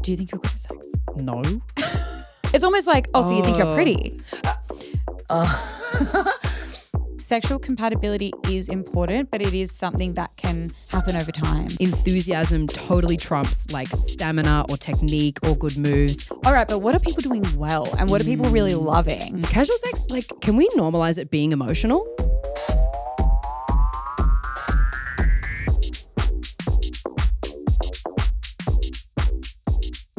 Do you think you're good at sex? No. It's almost like, so you think you're pretty. Sexual compatibility is important, but it is something that can happen over time. Enthusiasm totally trumps like stamina or technique or good moves. All right, but what are people doing well and what are people really loving? Casual sex, like, can we normalize it being emotional?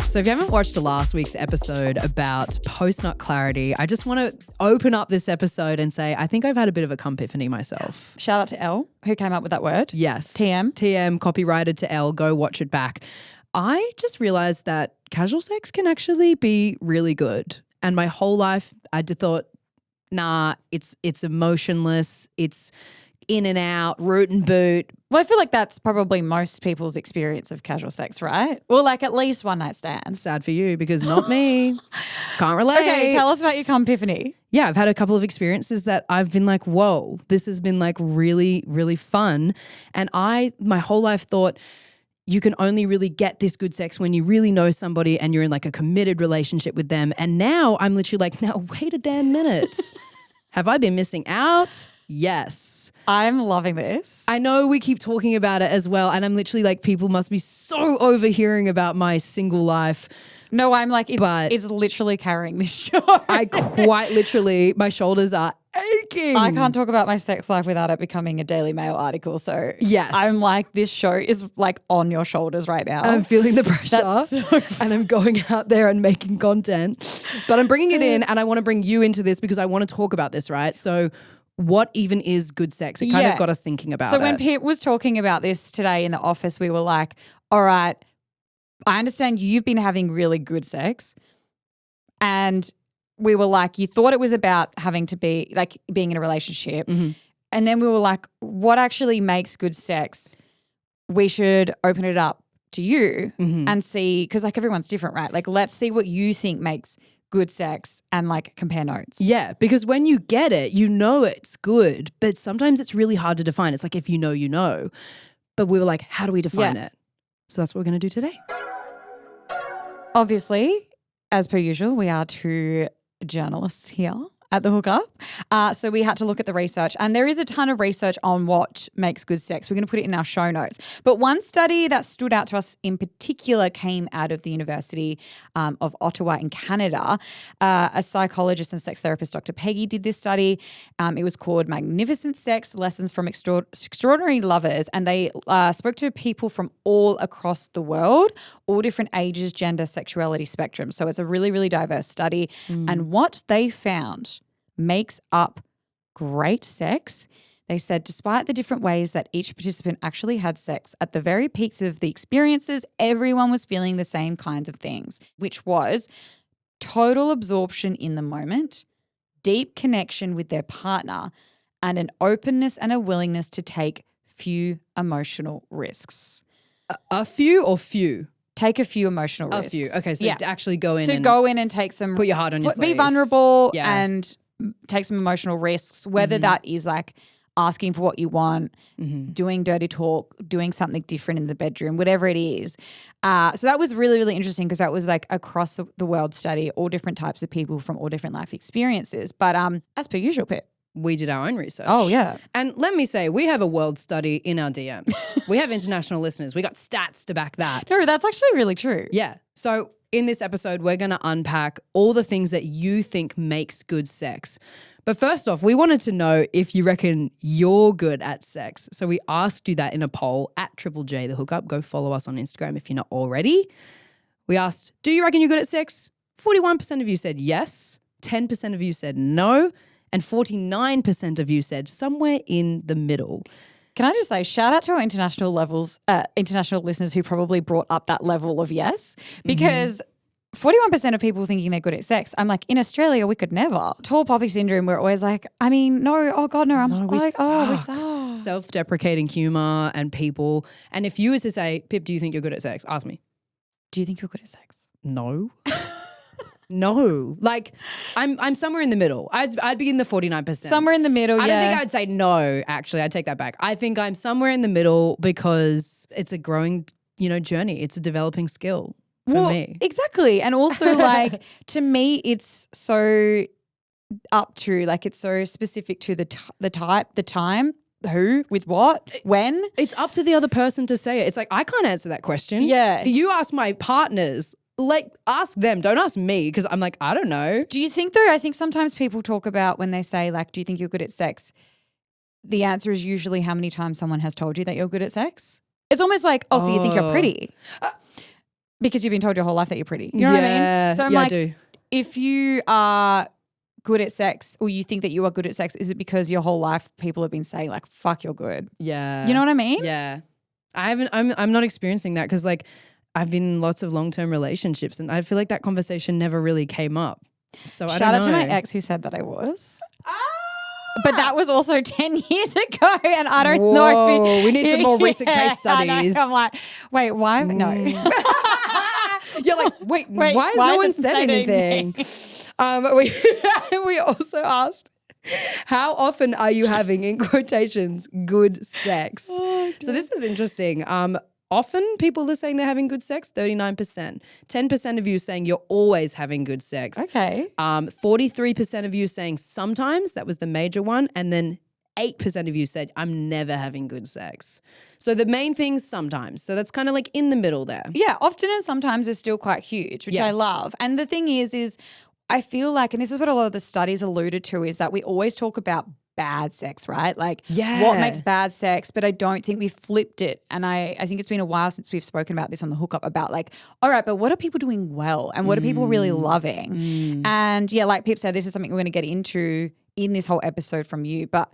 So if you haven't watched the last week's episode about post-nut clarity, I just want to open up this episode and say I think I've had a bit of a cumepiphany myself. Shout out to Elle, who came up with that word. Yes. TM, copyrighted to Elle. Go watch it back. I just realized that casual sex can actually be really good. And my whole life I just thought, nah, it's emotionless. It's in and out, root and boot. Well, I feel like that's probably most people's experience of casual sex, right? Well, like at least one night stand. Sad for you because not me. Can't relate. Okay, tell us about your cumepiphany. Yeah, I've had a couple of experiences that I've been like, whoa, this has been like really, really fun. And my whole life thought you can only really get this good sex when you really know somebody and you're in like a committed relationship with them. And now I'm literally like, now wait a damn minute. Have I been missing out? Yes. I'm loving this. I know we keep talking about it as well. And I'm literally like, people must be so overhearing about my single life. No, I'm like, it's literally carrying this show. I quite literally, my shoulders are aching. I can't talk about my sex life without it becoming a Daily Mail article. So yes, I'm like, this show is like on your shoulders right now. I'm feeling the pressure That's so and I'm going out there and making content. But I'm bringing it in and I want to bring you into this because I want to talk about this, right? So what even is good sex? It kind of got us thinking about it. So when Pete was talking about this today in the office, we were like, all right, I understand you've been having really good sex. And we were like, you thought it was about having to be like being in a relationship. Mm-hmm. And then we were like, what actually makes good sex? We should open it up to you and see, because like everyone's different, right? Like let's see what you think makes good sex and like compare notes. Yeah, because when you get it, you know it's good, but sometimes it's really hard to define. It's like if you know, you know. But we were like, how do we define it? So that's what we're going to do today. Obviously, as per usual, we are two journalists here at the Hookup. So we had to look at the research, and there is a ton of research on what makes good sex. We're going to put it in our show notes. But one study that stood out to us in particular came out of the University of Ottawa in Canada. A psychologist and sex therapist, Dr. Peggy, did this study. It was called Magnificent Sex, Lessons from Extraordinary Lovers. And they spoke to people from all across the world, all different ages, gender, sexuality spectrum. So it's a really, really diverse study. And what they found makes up great sex. They said despite the different ways that each participant actually had sex, at the very peaks of the experiences, everyone was feeling the same kinds of things, which was total absorption in the moment, deep connection with their partner, and an openness and a willingness to take few emotional risks. A few or few? Take a few emotional risks. A few. Okay, so to actually go in and take some. Put your heart on your sleeve. Be vulnerable and take some emotional risks, whether that is like asking for what you want, doing dirty talk, doing something different in the bedroom, whatever it is. So that was really, really interesting because that was like across the world study, all different types of people from all different life experiences. But as per usual, Pip, we did our own research. Oh, yeah. And let me say, we have a world study in our DMs. We have international listeners. We got stats to back that. No, that's actually really true. Yeah. So in this episode, we're going to unpack all the things that you think makes good sex. But first off, we wanted to know if you reckon you're good at sex. So we asked you that in a poll at Triple J The Hookup. Go follow us on Instagram if you're not already. We asked, do you reckon you're good at sex? 41% of you said yes. 10% of you said no. And 49% of you said somewhere in the middle. Can I just say, shout out to our international listeners who probably brought up that level of yes, because 41% of people thinking they're good at sex. I'm like, in Australia, we could never. Tall poppy syndrome, we're always like, I mean, no, oh God, no. We suck. Self-deprecating humor and people. And if you were to say, Pip, do you think you're good at sex? Ask me. Do you think you're good at sex? No. No, like I'm somewhere in the middle. I'd be in the 49%. Somewhere in the middle, I don't think I'd say no, actually. I'd take that back. I think I'm somewhere in the middle because it's a growing, journey. It's a developing skill. for me. Exactly. And also like to me, it's so up to like it's so specific to the type, the time, who, with what, when. It's up to the other person to say it. It's like, I can't answer that question. Yeah. You ask my partners. Like, ask them. Don't ask me because I'm like, I don't know. Do you think though, I think sometimes people talk about when they say like, do you think you're good at sex? The answer is usually how many times someone has told you that you're good at sex. It's almost like, oh, so you think you're pretty. Because you've been told your whole life that you're pretty. You know what I mean? So I'm like, I do. If you are good at sex or you think that you are good at sex, is it because your whole life people have been saying like, fuck, you're good? Yeah. You know what I mean? Yeah. I'm not experiencing that because like I've been in lots of long-term relationships and I feel like that conversation never really came up. So I don't know. Shout out to my ex who said that I was. But that was also 10 years ago and I don't know if we need some more recent case studies. I'm like, wait, why? No. You're like, wait, why has no one said anything? We also asked, how often are you having, in quotations, good sex? So this is interesting. Often people are saying they're having good sex, 39%. 10% of you saying you're always having good sex. Okay. 43% of you saying sometimes, that was the major one. And then 8% of you said, I'm never having good sex. So the main thing's sometimes. So that's kind of like in the middle there. Yeah, often and sometimes is still quite huge, which I love. And the thing is I feel like, and this is what a lot of the studies alluded to, is that we always talk about bad sex, right? Like what makes bad sex, but I don't think we flipped it. And I think it's been a while since we've spoken about this on the hookup about like, all right, but what are people doing well and what are people really loving? And yeah, like Pip said, this is something we're going to get into in this whole episode from you. But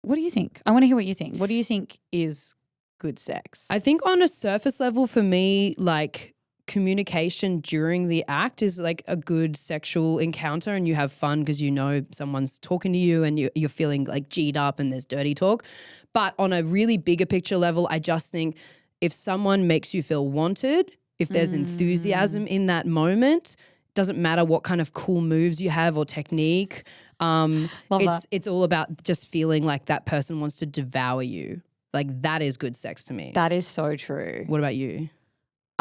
what do you think? I want to hear what you think. What do you think is good sex? I think on a surface level for me, like communication during the act is like a good sexual encounter and you have fun because you know someone's talking to you and you're feeling like G'd up and there's dirty talk. But on a really bigger picture level, I just think if someone makes you feel wanted, if there's enthusiasm in that moment, doesn't matter what kind of cool moves you have or technique, it's all about just feeling like that person wants to devour you. Like that is good sex to me. That is so true. What about you?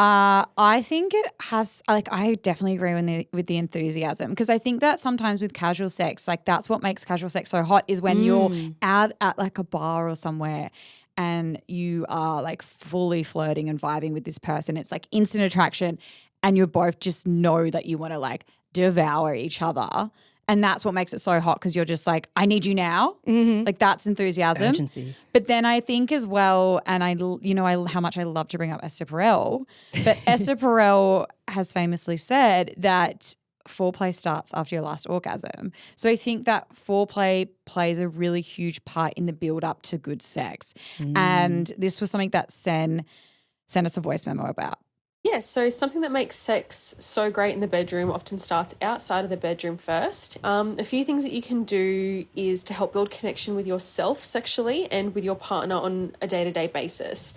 I think it has, like, I definitely agree with the enthusiasm because I think that sometimes with casual sex, like that's what makes casual sex so hot is when you're out at like a bar or somewhere and you are like fully flirting and vibing with this person. It's like instant attraction and you both just know that you want to like devour each other. And that's what makes it so hot because you're just like, I need you now. Like that's enthusiasm. Urgency. But then I think as well, and how much I love to bring up Esther Perel, but Esther Perel has famously said that foreplay starts after your last orgasm. So I think that foreplay plays a really huge part in the build up to good sex. And this was something that Sen sent us a voice memo about. Yeah, so something that makes sex so great in the bedroom often starts outside of the bedroom first. A few things that you can do is to help build connection with yourself sexually and with your partner on a day-to-day basis.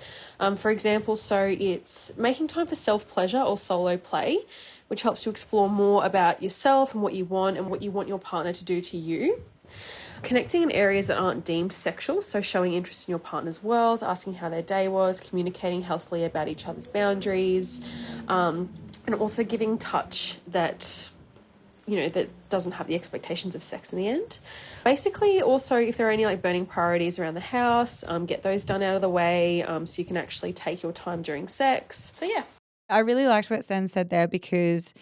For example, so it's making time for self-pleasure or solo play, which helps you explore more about yourself and what you want your partner to do to you. Connecting in areas that aren't deemed sexual, so showing interest in your partner's world, asking how their day was, communicating healthily about each other's boundaries, and also giving touch that, you know, that doesn't have the expectations of sex in the end. Basically, also, if there are any like burning priorities around the house, get those done out of the way so you can actually take your time during sex. So, yeah. I really liked what Sen said there because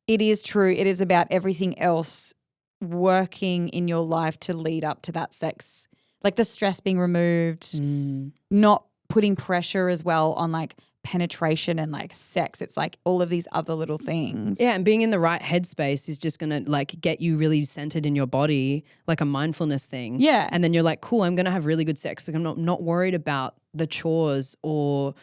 it is true. It is about everything else working in your life to lead up to that sex, like the stress being removed, not putting pressure as well on like penetration and like sex. It's like all of these other little things. Yeah, and being in the right headspace is just going to like get you really centered in your body, like a mindfulness thing. Yeah. And then you're like, cool, I'm going to have really good sex. Like I'm not worried about the chores or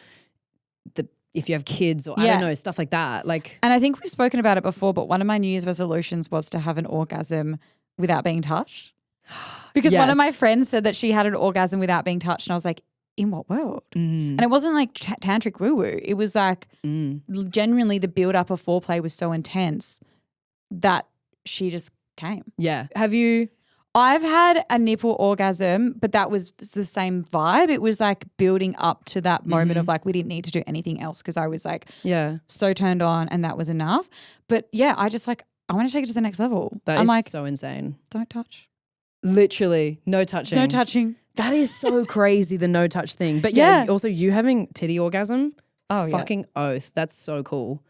if you have kids or I don't know, stuff like that. Like, and I think we've spoken about it before, but one of my New Year's resolutions was to have an orgasm without being touched. Because one of my friends said that she had an orgasm without being touched and I was like, in what world? And it wasn't like tantric woo-woo. It was like genuinely the build-up of foreplay was so intense that she just came. Yeah. Have you? I've had a nipple orgasm, but that was the same vibe. It was like building up to that moment of like we didn't need to do anything else because I was like so turned on and that was enough. But yeah, I just like I want to take it to the next level. That I'm is like, so insane. don't touch. Literally, no touching. No touching. That is so crazy, the no touch thing. But yeah, also you having titty orgasm, fucking oath. That's so cool.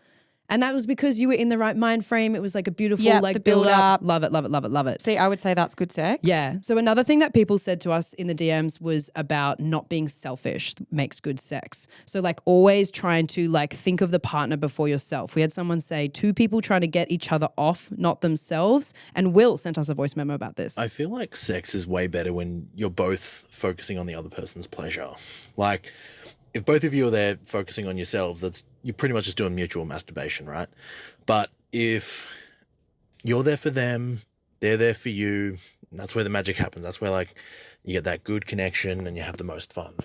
And that was because you were in the right mind frame. It was like a beautiful like build up. Love it, love it, love it, love it. See, I would say that's good sex. Yeah. So another thing that people said to us in the DMs was about not being selfish makes good sex. So like always trying to like think of the partner before yourself. We had someone say 2 people trying to get each other off, not themselves. And Will sent us a voice memo about this. I feel like sex is way better when you're both focusing on the other person's pleasure. Like if both of you are there focusing on yourselves, you're pretty much just doing mutual masturbation, right? But if you're there for them, they're there for you, that's where the magic happens. That's where like you get that good connection and you have the most fun.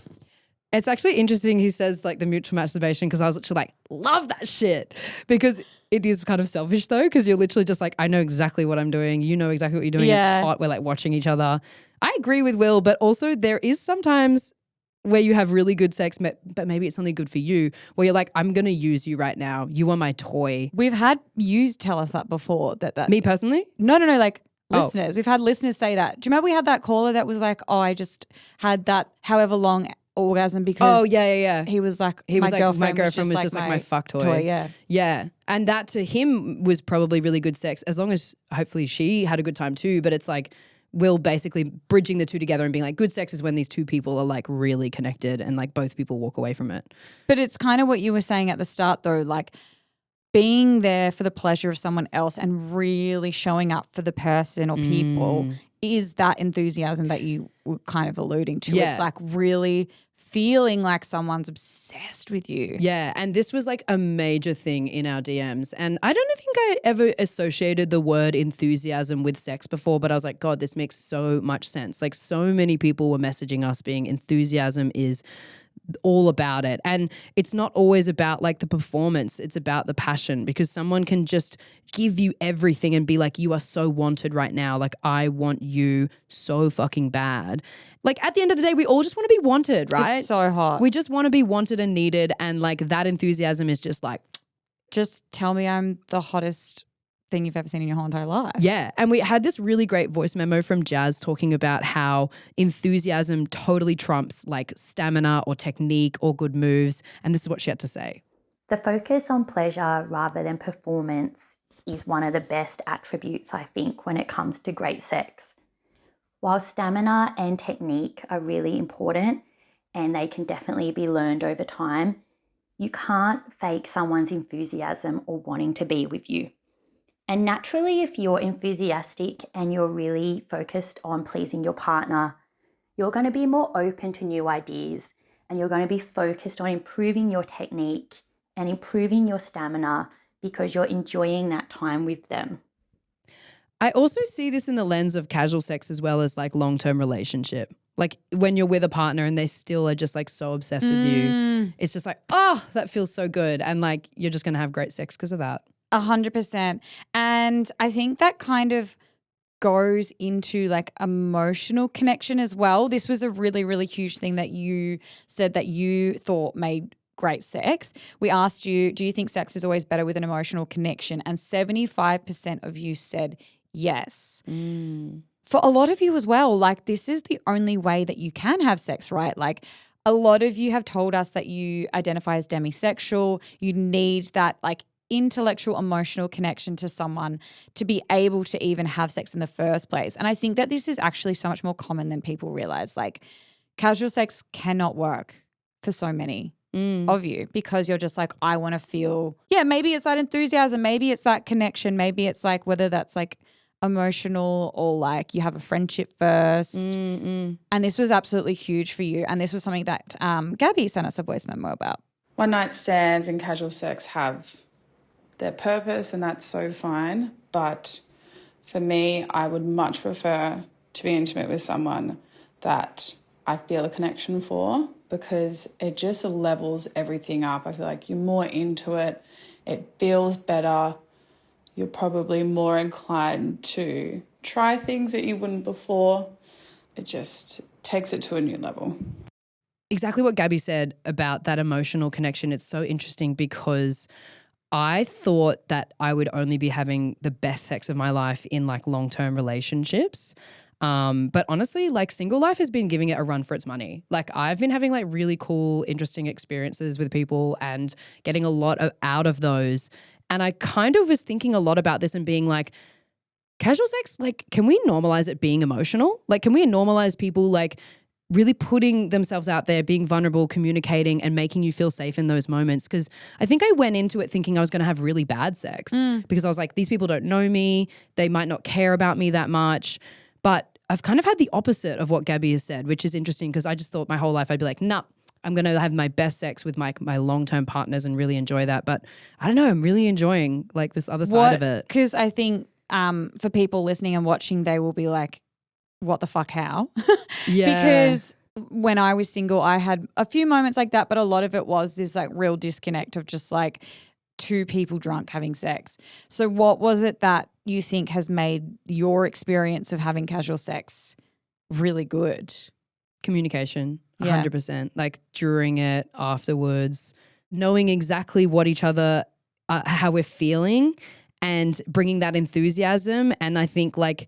It's actually interesting he says like the mutual masturbation because I was literally like, love that shit. Because it is kind of selfish though because you're literally just like, I know exactly what I'm doing. You know exactly what you're doing. Yeah. It's hot. We're like watching each other. I agree with Will, but also there is sometimes where you have really good sex, but maybe it's only good for you, where you're like, I'm going to use you right now. You are my toy. We've had you tell us that before. That Me personally? No, like listeners. We've had listeners say that. Do you remember we had that caller that was like, I just had that however long orgasm because he was like, my girlfriend was just like my fuck toy. Yeah. And that to him was probably really good sex as long as hopefully she had a good time too. But it's like, Will basically bridging the two together and being like, good sex is when these 2 people are like really connected and like both people walk away from it. But it's kind of what you were saying at the start though, like being there for the pleasure of someone else and really showing up for the person or people is that enthusiasm that you were kind of alluding to. Yeah. It's like really feeling like someone's obsessed with you. Yeah, and this was like a major thing in our DMs. And I don't think I ever associated the word enthusiasm with sex before, but I was like, God, this makes so much sense. Like so many people were messaging us being enthusiasm is all about it. And it's not always about like the performance. It's about the passion because someone can just give you everything and be like, you are so wanted right now. Like I want you so fucking bad. Like at the end of the day, we all just want to be wanted, right? It's so hot. We just want to be wanted and needed. And like that enthusiasm is just like, just tell me I'm the hottest thing you've ever seen in your whole entire life. Yeah. And we had this really great voice memo from Jazz talking about how enthusiasm totally trumps like stamina or technique or good moves. And this is what she had to say. The focus on pleasure rather than performance is one of the best attributes, I think, when it comes to great sex. While stamina and technique are really important and they can definitely be learned over time, you can't fake someone's enthusiasm or wanting to be with you. And naturally, if you're enthusiastic and you're really focused on pleasing your partner, you're going to be more open to new ideas and you're going to be focused on improving your technique and improving your stamina because you're enjoying that time with them. I also see this in the lens of casual sex as well as like long-term relationship. Like when you're with a partner and they still are just like so obsessed with you, it's just like, oh, that feels so good. And like you're just going to have great sex because of that. 100%. And I think that kind of goes into like emotional connection as well. This was a really, really huge thing that you said that you thought made great sex. We asked you, do you think sex is always better with an emotional connection? And 75% of you said yes. For a lot of you as well, like this is the only way that you can have sex, right? Like a lot of you have told us that you identify as demisexual. You need that like intellectual, emotional connection to someone to be able to even have sex in the first place. And I think that this is actually so much more common than people realize. Like casual sex cannot work for so many of you because you're just like, I want to feel, maybe it's that enthusiasm, maybe it's that connection, maybe it's like whether that's like emotional or like you have a friendship first. And this was absolutely huge for you. And this was something that Gabby sent us a voice memo about. One night stands and casual sex have their purpose and that's so fine. But for me, I would much prefer to be intimate with someone that I feel a connection for because it just levels everything up. I feel like you're more into it. It feels better. You're probably more inclined to try things that you wouldn't before. It just takes it to a new level. Exactly what Gabby said about that emotional connection. It's so interesting because I thought that I would only be having the best sex of my life in like long-term relationships. But honestly, like single life has been giving it a run for its money. Like I've been having like really cool, interesting experiences with people and getting a lot out of those. And I kind of was thinking a lot about this and being like, casual sex, like can we normalize it being emotional? Like can we normalize people like really putting themselves out there, being vulnerable, communicating and making you feel safe in those moments? Because I think I went into it thinking I was going to have really bad sex because I was like, these people don't know me. They might not care about me that much. But I've kind of had the opposite of what Gabby has said, which is interesting because I just thought my whole life I'd be like, nah, I'm going to have my best sex with my long-term partners and really enjoy that. But I don't know, I'm really enjoying like this other side of it. Because I think for people listening and watching, they will be like, what the fuck, how? Yeah. Because when I was single, I had a few moments like that, but a lot of it was this like real disconnect of just like two people drunk having sex. So what was it that you think has made your experience of having casual sex really good? Communication, Yeah. 100%. Like during it, afterwards, knowing exactly what each other, how we're feeling and bringing that enthusiasm. And I think like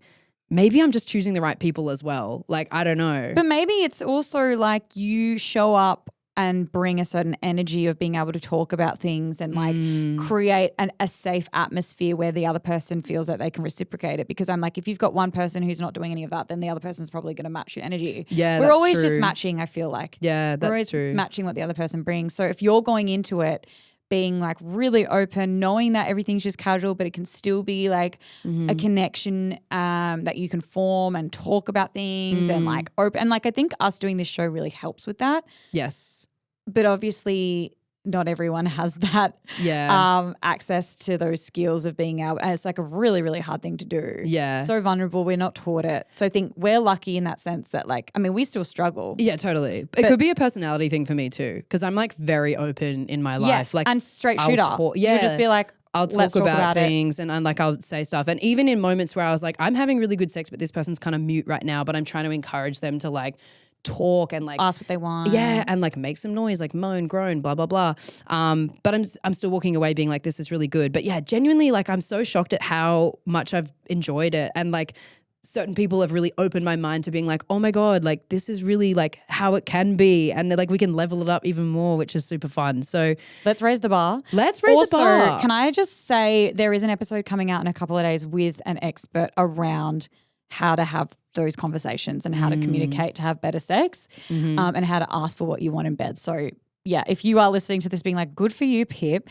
maybe I'm just choosing the right people as well. Like, I don't know. But maybe it's also like you show up and bring a certain energy of being able to talk about things and like create a safe atmosphere where the other person feels that they can reciprocate it. Because I'm like, if you've got one person who's not doing any of that, then the other person's probably going to match your energy. Yeah, We're that's always true. just matching, I feel like. Yeah, We're that's always true. matching what the other person brings. So if you're going into it being like really open, knowing that everything's just casual, but it can still be like a connection that you can form and talk about things and like open. And like I think us doing this show really helps with that. Yes. But obviously not everyone has that access to those skills of being able, and it's like a really, really hard thing to do. Yeah. So vulnerable. We're not taught it. So I think we're lucky in that sense that like, I mean, we still struggle. Yeah, totally. It could be a personality thing for me too because I'm like very open in my life. Yes, Like and straight I'll shooter. talk- You'll just be like, I'll let's talk talk about it. things and like I'll say stuff. And even in moments where I was like, I'm having really good sex, but this person's kind of mute right now, but I'm trying to encourage them to like talk and like ask what they want. yeah, and like make some noise, like moan, groan, blah, blah, blah. But I'm still walking away being like, this is really good. But yeah, genuinely, like I'm so shocked at how much I've enjoyed it. And like certain people have really opened my mind to being like, oh my God, like this is really like how it can be. And like we can level it up even more, which is super fun. So Let's raise the bar. let's raise Also, the bar. can I just say there is an episode coming out in a couple of days with an expert around how to have those conversations and how to communicate to have better sex and how to ask for what you want in bed. So yeah, if you are listening to this being like, good for you, Pip,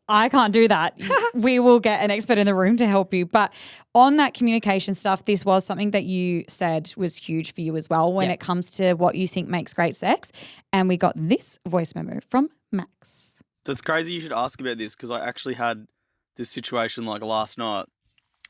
I can't do that. We will get an expert in the room to help you. But on that communication stuff, this was something that you said was huge for you as well when it comes to what you think makes great sex. And we got this voice memo from Max. So it's crazy you should ask about this because I actually had this situation like last night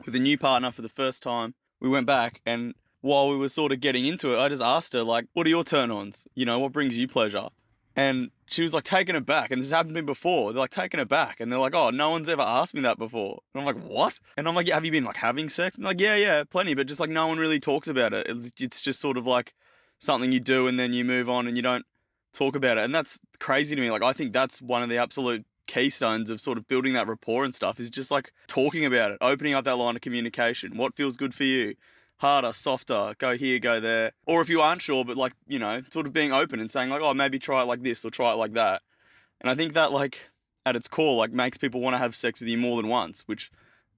with a new partner for the first time. We went back and while we were sort of getting into it, I just asked her like, what are your turn-ons? You know, what brings you pleasure? And she was like taken aback. And this happened to me before. They're like taken aback. And they're like, oh, no one's ever asked me that before. And I'm like, what? And I'm like, have you been like having sex? I'm like, yeah, plenty. But just like no one really talks about it. It's just sort of like something you do and then you move on and you don't talk about it. And that's crazy to me. Like, I think that's one of the absolute keystones of sort of building that rapport and stuff is just like talking about it, opening up that line of communication. What feels good for you? Harder, softer, go here, go there. Or if you aren't sure, but like, you know, sort of being open and saying like, oh, maybe try it like this or try it like that. And I think that like at its core, like makes people want to have sex with you more than once, which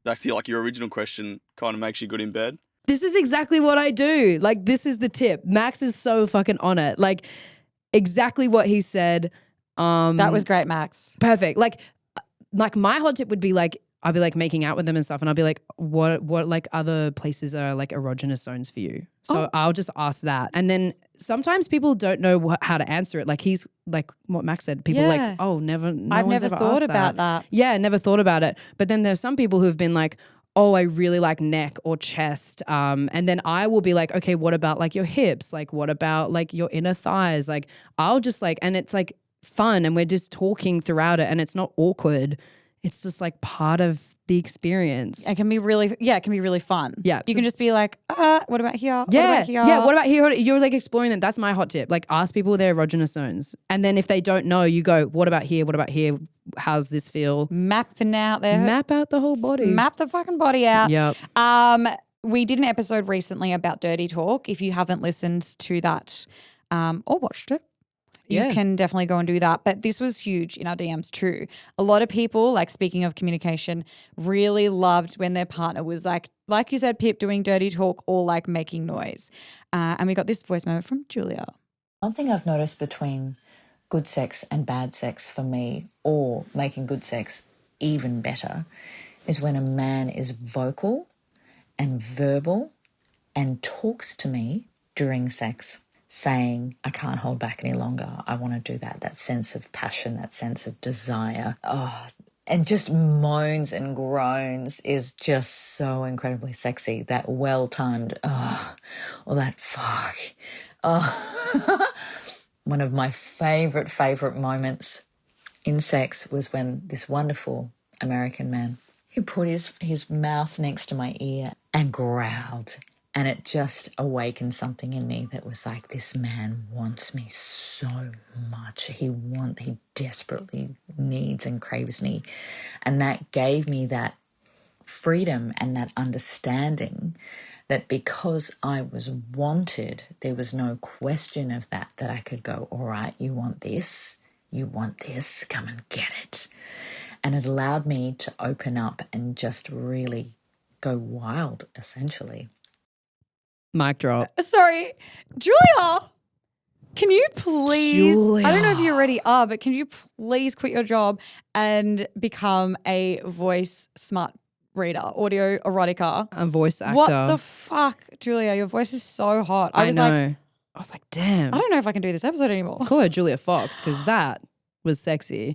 actually like your original question kind of makes you good in bed. This is exactly what I do. Like this is the tip. Max is so fucking on it. Like exactly what he said. That was great, Max. Perfect. Like my hot tip would be like, I'll be like making out with them and stuff. And I'll be like, what like other places are like erogenous zones for you? So I'll just ask that. And then sometimes people don't know how to answer it. Like he's like what Max said, people Yeah. like, oh, I've one's never ever thought asked about that. Yeah, never thought about it. But then there's some people who have been like, oh, I really like neck or chest. And then I will be like, okay, what about like your hips? Like what about like your inner thighs? Like I'll just like, and it's like fun and we're just talking throughout it and it's not awkward. it's just like part of the experience. It can be really fun. Yeah. You can just be like, what about here? What Yeah. about here? Yeah. What about here? You're like exploring them. That's my hot tip. Like ask people their erogenous zones. And then if they don't know, you go, what about here? What about here? How's this feel? Mapping out there. Map out the whole body. Map the fucking body out. Yep. We did an episode recently about dirty talk. If you haven't listened to that or watched it, you can definitely go and do that. But this was huge in our DMs too. A lot of people, like speaking of communication, really loved when their partner was like you said, Pip, doing dirty talk or like making noise. And we got this voice memo from Julia. One thing I've noticed between good sex and bad sex for me, or making good sex even better, is when a man is vocal and verbal and talks to me during sex, saying, I can't hold back any longer. I want to do that. That sense of passion, that sense of desire. Oh, and just moans and groans is just so incredibly sexy. That well-timed, or that fuck. One of my favourite moments in sex was when this wonderful American man, he put his mouth next to my ear and growled. And it just awakened something in me that was like, this man wants me so much. He desperately needs and craves me. And that gave me that freedom and that understanding that because I was wanted, there was no question of that I could go, all right, you want this, come and get it. And it allowed me to open up and just really go wild, essentially. Mic drop. Sorry, Julia, can you please, I don't know if you already are, but can you please quit your job and become a voice smart reader, audio erotica? A voice actor. What the fuck, Julia? Your voice is so hot. I know. I was like, damn. I don't know if I can do this episode anymore. Call her Julia Fox because that was sexy.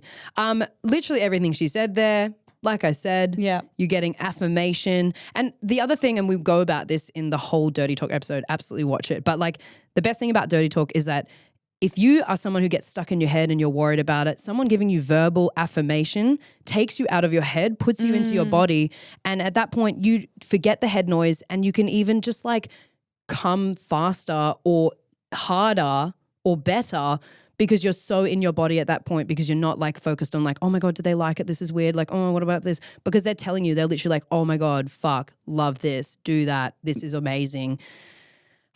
Literally everything she said there. Like I said, you're getting affirmation. And the other thing, and we'll go about this in the whole Dirty Talk episode, absolutely watch it. But like the best thing about Dirty Talk is that if you are someone who gets stuck in your head and you're worried about it, someone giving you verbal affirmation takes you out of your head, puts you into your body. And at that point, you forget the head noise and you can even just like come faster or harder or better because you're so in your body at that point, because you're not like focused on like, oh my God, do they like it? This is weird. Like, oh, what about this? Because they're telling you, they're literally like, oh my God, fuck, love this, do that. This is amazing.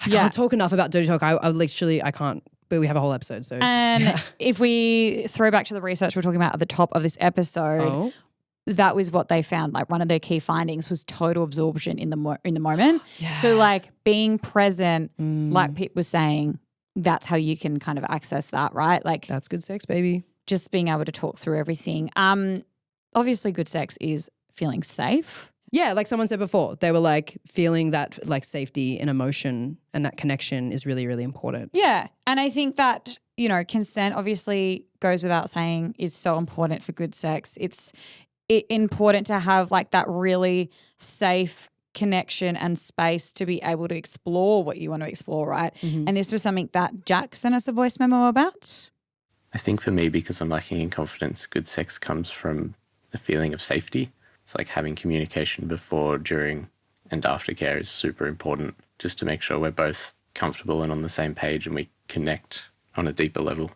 I can't talk enough about Dirty Talk. I can't, but we have a whole episode. So, and if we throw back to the research we're talking about at the top of this episode, that was what they found. Like one of their key findings was total absorption in the moment. So like being present, like Pip was saying, that's how you can kind of access that, right? Like that's good sex, baby. Just being able to talk through everything. Obviously good sex is feeling safe. Yeah, like someone said before, they were like feeling that like safety and emotion and that connection is really, really important. Yeah. And I think that, you know, consent obviously goes without saying is so important for good sex. It's important to have like that really safe connection and space to be able to explore what you want to explore, right? And this was something that Jack sent us a voice memo about. I think for me, because I'm lacking in confidence, good sex comes from the feeling of safety. It's like having communication before, during, and after care is super important, just to make sure we're both comfortable and on the same page and we connect on a deeper level.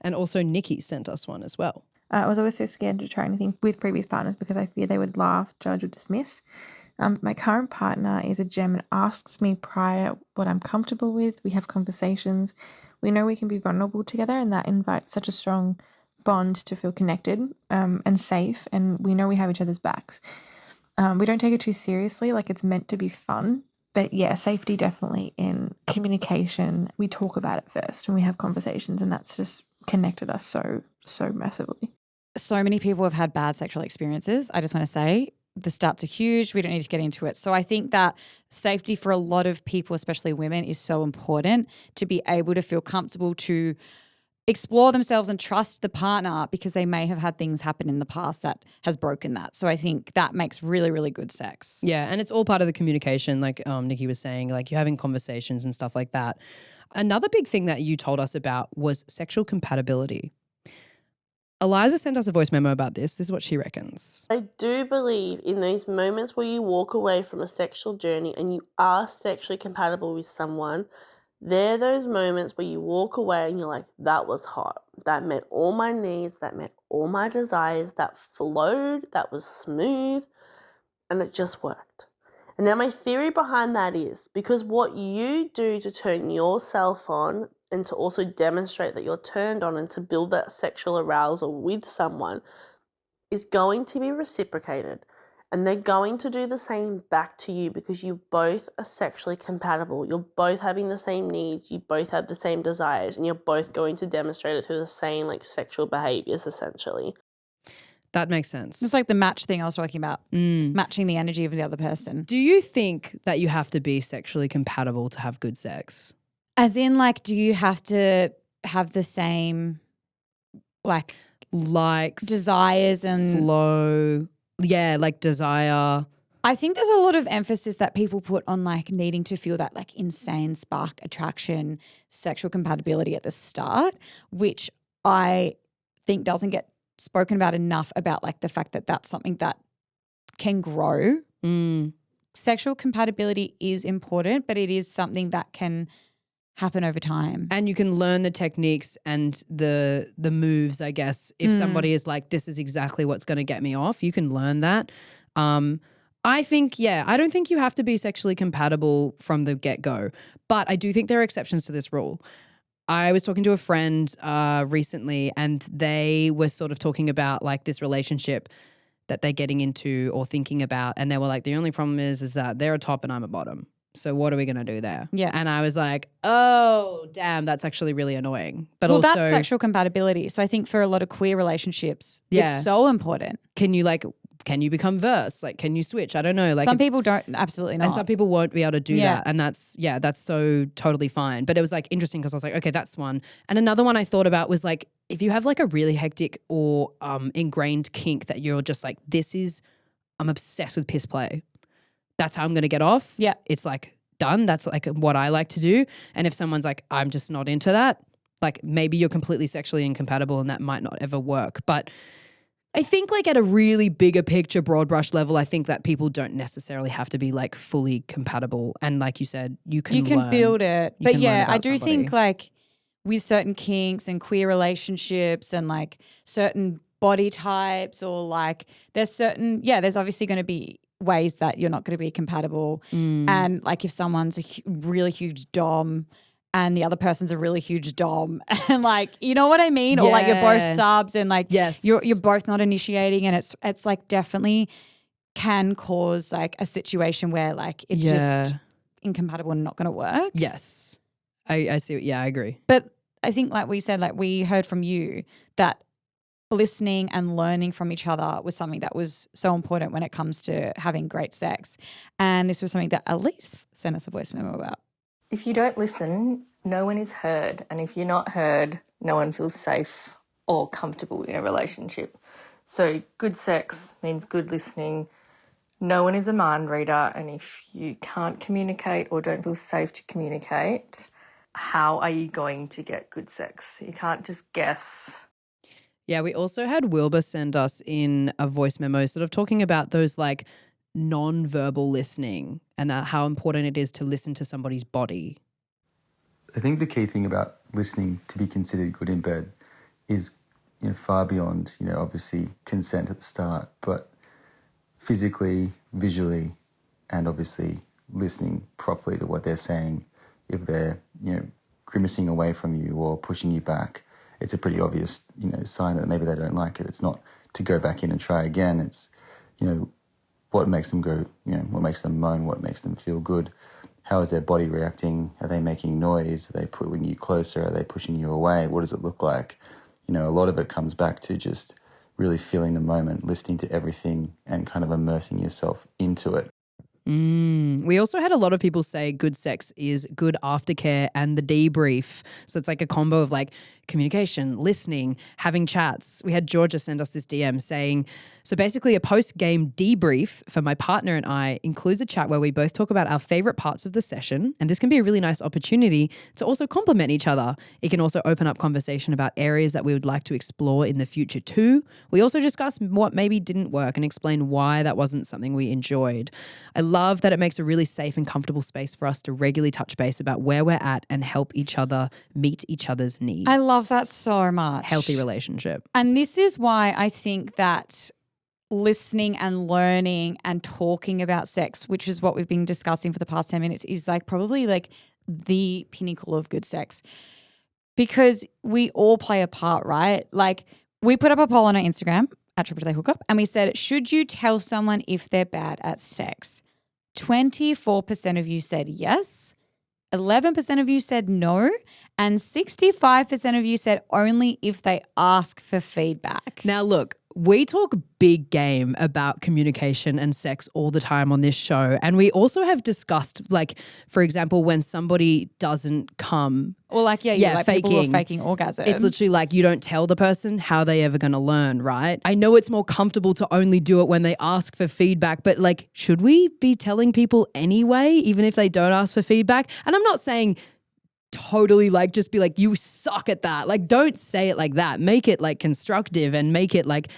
And also Nikki sent us one as well. I was always so scared to try anything with previous partners because I fear they would laugh, judge, or dismiss. My current partner is a gem and asks me prior what I'm comfortable with. We have conversations. We know we can be vulnerable together, and that invites such a strong bond to feel connected and safe, and we know we have each other's backs. We don't take it too seriously, like it's meant to be fun. But yeah, safety definitely in communication. We talk about it first and we have conversations, and that's just connected us so massively. So many people have had bad sexual experiences. I just want to say the stats are huge. We don't need to get into it. So I think that safety for a lot of people, especially women, is so important to be able to feel comfortable to explore themselves and trust the partner because they may have had things happen in the past that has broken that. So I think that makes really, really good sex. Yeah, and it's all part of the communication, like Nikki was saying, like you're having conversations and stuff like that. Another big thing that you told us about was sexual compatibility. Eliza sent us a voice memo about this. This is what she reckons. I do believe in those moments where you walk away from a sexual journey and you are sexually compatible with someone, they're those moments where you walk away and you're like, that was hot. That met all my needs, that met all my desires, that flowed, that was smooth, and it just worked. And now my theory behind that is because what you do to turn yourself on and to also demonstrate that you're turned on and to build that sexual arousal with someone is going to be reciprocated. And they're going to do the same back to you because you both are sexually compatible. You're both having the same needs. You both have the same desires. And you're both going to demonstrate it through the same sexual behaviors, essentially. That makes sense. It's like the match thing I was talking about, matching the energy of the other person. Do you think that you have to be sexually compatible to have good sex? As in, do you have to have the same, likes, desires and flow? Yeah, desire. I think there's a lot of emphasis that people put on needing to feel that insane spark, attraction, sexual compatibility at the start, which I think doesn't get spoken about enough about the fact that that's something that can grow. Sexual compatibility is important, but it is something that can happen over time. And you can learn the techniques and the moves, I guess. If somebody is this is exactly what's going to get me off, you can learn that. I think, I don't think you have to be sexually compatible from the get-go, but I do think there are exceptions to this rule. I was talking to a friend recently and they were sort of talking about this relationship that they're getting into or thinking about, and they were the only problem is that they're a top and I'm a bottom. So what are we going to do there? Yeah. And I was like, oh, damn, that's actually really annoying. But well, also, that's sexual compatibility. So I think for a lot of queer relationships, Yeah. it's so important. can you become verse? Can you switch? I don't know. Some people don't, absolutely not. And some people won't be able to do Yeah. that. And that's so totally fine. But it was interesting because I was like, okay, that's one. And another one I thought about was if you have a really hectic or ingrained kink that you're just I'm obsessed with piss play. That's how I'm going to get off. Yeah. It's done. That's what I like to do. And if someone's I'm just not into that, maybe you're completely sexually incompatible and that might not ever work. But I think at a really bigger picture, broad brush level, I think that people don't necessarily have to be fully compatible. And like you said, you can build it. But yeah, I do somebody. think with certain kinks and queer relationships and certain body types or there's certain, there's obviously going to be ways that you're not going to be compatible. And if someone's a really huge dom and the other person's a really huge dom and you know what I mean? Or you're both subs and yes. you're both not initiating, and it's definitely can cause a situation where it's just incompatible and not going to work. Yes. I see. Yeah, I agree. But I think we said, we heard from you that listening and learning from each other was something that was so important when it comes to having great sex. And this was something that Elise sent us a voice memo about. If you don't listen, no one is heard. And if you're not heard, no one feels safe or comfortable in a relationship. So good sex means good listening. No one is a mind reader. And if you can't communicate or don't feel safe to communicate, how are you going to get good sex? You can't just guess. Yeah, we also had Wilbur send us in a voice memo sort of talking about those non-verbal listening and how important it is to listen to somebody's body. I think the key thing about listening to be considered good in bed is, far beyond, obviously consent at the start, but physically, visually, and obviously listening properly to what they're saying. If they're, grimacing away from you or pushing you back, it's a pretty obvious, sign that maybe they don't like it. It's not to go back in and try again. It's, what makes them go, what makes them moan, what makes them feel good. How is their body reacting? Are they making noise? Are they pulling you closer? Are they pushing you away? What does it look like? A lot of it comes back to just really feeling the moment, listening to everything and kind of immersing yourself into it. We also had a lot of people say good sex is good aftercare and the debrief. So it's a combo of communication, listening, having chats. We had Georgia send us this DM saying, so basically a post-game debrief for my partner and I includes a chat where we both talk about our favorite parts of the session. And this can be a really nice opportunity to also compliment each other. It can also open up conversation about areas that we would like to explore in the future too. We also discuss what maybe didn't work and explain why that wasn't something we enjoyed. I love that it makes a really safe and comfortable space for us to regularly touch base about where we're at and help each other meet each other's needs. I love that so much. Healthy relationship. And this is why I think that listening and learning and talking about sex, which is what we've been discussing for the past 10 minutes, is like probably like the pinnacle of good sex, because we all play a part, right? Like we put up a poll on our Instagram at Triple Day Hookup and we said, should you tell someone if they're bad at sex? 24% of you said yes, 11% of you said no, and 65% of you said only if they ask for feedback. Now look, we talk big game about communication and sex all the time on this show. And we also have discussed, like, for example, when somebody doesn't come. Or like, like people who are faking orgasms. It's literally like you don't tell the person how they ever going to learn, right? I know it's more comfortable to only do it when they ask for feedback, but like, should we be telling people anyway, even if they don't ask for feedback? And I'm not saying totally like just be like, you suck at that. Like, don't say it like that. Make it like constructive and make it like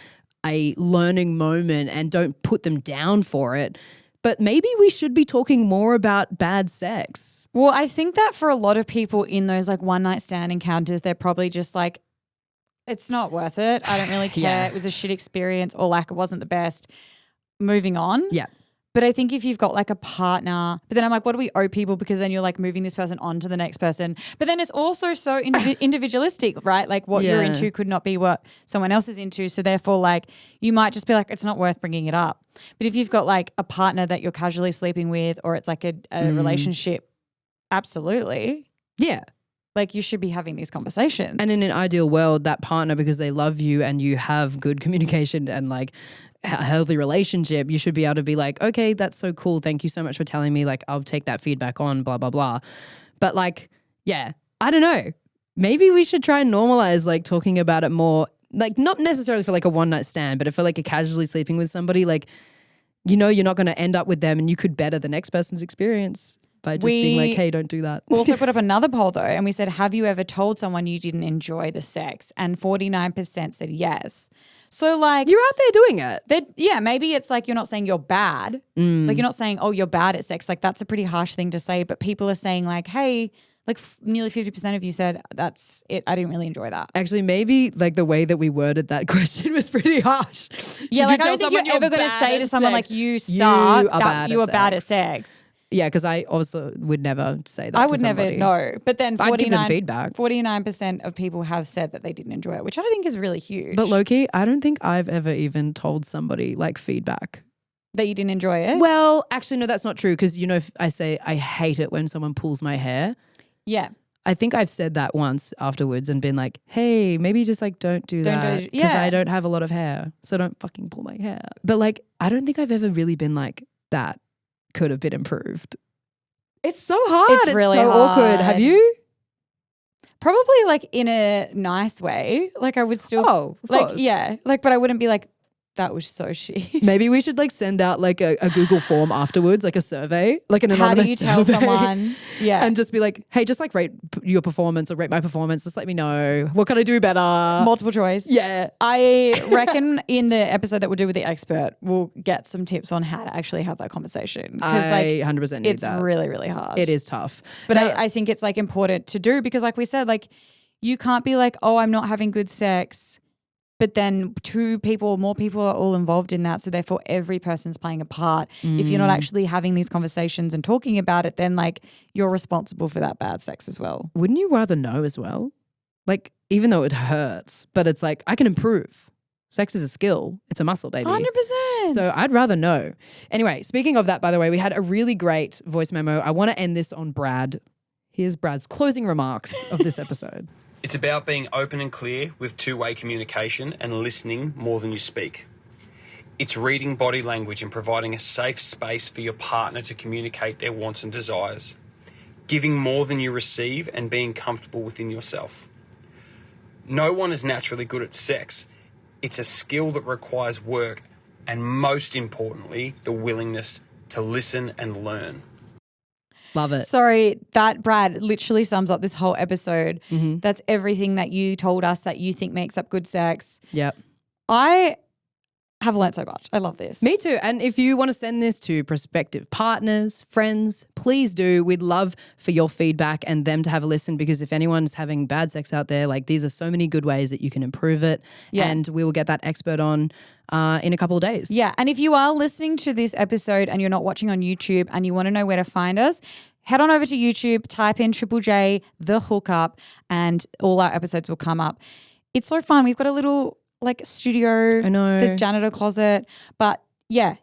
a learning moment and don't put them down for it. But maybe we should be talking more about bad sex. Well, I think that for a lot of people in those like one night stand encounters, they're probably just like, it's not worth it. I don't really care. Yeah. It was a shit experience, or like it wasn't the best. Moving on. Yeah. But I think if you've got like a partner, but then I'm like, what do we owe people? Because then you're like moving this person on to the next person. But then it's also so individualistic, right? Like what you're into could not be what someone else is into. So therefore like you might just be like, it's not worth bringing it up. But if you've got like a partner that you're casually sleeping with, or it's like a relationship, absolutely. Yeah. Like you should be having these conversations. And in an ideal world, that partner, because they love you and you have good communication and like a healthy relationship, you should be able to be like, okay, that's so cool. Thank you so much for telling me. Like, I'll take that feedback on, blah, blah, blah. But like, yeah, I don't know. Maybe we should try and normalize like talking about it more, like not necessarily for like a one night stand, but if for like a casually sleeping with somebody, like, you know, you're not going to end up with them and you could better the next person's experience by just being like, hey, don't do that. Also put up another poll though, and we said, have you ever told someone you didn't enjoy the sex? And 49% said yes. So like you're out there doing it. Yeah, maybe it's like you're not saying you're bad. Like you're not saying, oh, you're bad at sex. Like that's a pretty harsh thing to say, but people are saying like, hey, like nearly 50% of you said that's it. I didn't really enjoy that. Actually, maybe like the way that we worded that question was pretty harsh. Yeah, like I don't think you're ever going to say to someone like you suck, you are bad at sex. Yeah, because I also would never say that. I would never know. But then I'd give them feedback. 49% of people have said that they didn't enjoy it, which I think is really huge. But low-key, I don't think I've ever even told somebody like feedback. That you didn't enjoy it? Well, actually, no, that's not true. Because, you know, if I say I hate it when someone pulls my hair. Yeah. I think I've said that once afterwards and been like, hey, maybe just like don't do that. Because I don't have a lot of hair. So don't fucking pull my hair. But like, I don't think I've ever really been like, that could have been improved. It's so hard. It's really so hard. Awkward. Have you? Probably like in a nice way. Like I would still. Oh, of like course. Yeah. Like, but I wouldn't be like, that was so shit. Maybe we should like send out like a Google form afterwards, like a survey, like an anonymous How do you tell survey. someone? Yeah. And just be like, hey, just like rate your performance or rate my performance. Just let me know. What can I do better? Multiple choice. Yeah. I reckon in the episode that we'll do with the expert, we'll get some tips on how to actually have that conversation. Because like 100% need it's that. really, really hard. It is tough. But Now, I think it's like important to do because like we said, like you can't be like, oh, I'm not having good sex. But then more people are all involved in that. So therefore every person's playing a part. If you're not actually having these conversations and talking about it, then like you're responsible for that bad sex as well. Wouldn't you rather know as well? Like, even though it hurts, but it's like, I can improve. Sex is a skill. It's a muscle, baby. 100%. So I'd rather know. Anyway, speaking of that, by the way, we had a really great voice memo. I want to end this on Brad. Here's Brad's closing remarks of this episode. It's about being open and clear with two-way communication and listening more than you speak. It's reading body language and providing a safe space for your partner to communicate their wants and desires. Giving more than you receive and being comfortable within yourself. No one is naturally good at sex. It's a skill that requires work and, most importantly, the willingness to listen and learn. Love it. Sorry, that, Brad, literally sums up this whole episode. Mm-hmm. That's everything that you told us that you think makes up good sex. Yep. I have learned so much. I love this. Me too. And if you want to send this to prospective partners, friends, please do. We'd love for your feedback and them to have a listen, because if anyone's having bad sex out there, like, these are so many good ways that you can improve it. Yeah. And we will get that expert on in a couple of days. Yeah. And if you are listening to this episode and you're not watching on YouTube and you want to know where to find us, head on over to YouTube, type in Triple J, The Hookup, and all our episodes will come up. It's so fun. We've got a little studio, I know, the janitor closet, but yeah,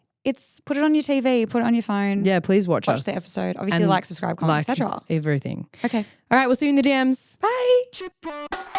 put it on your TV, put it on your phone. Yeah, please watch us. the episode. Obviously, And like, subscribe, comment, etc. Everything. Okay. All right, we'll see you in the DMs. Bye.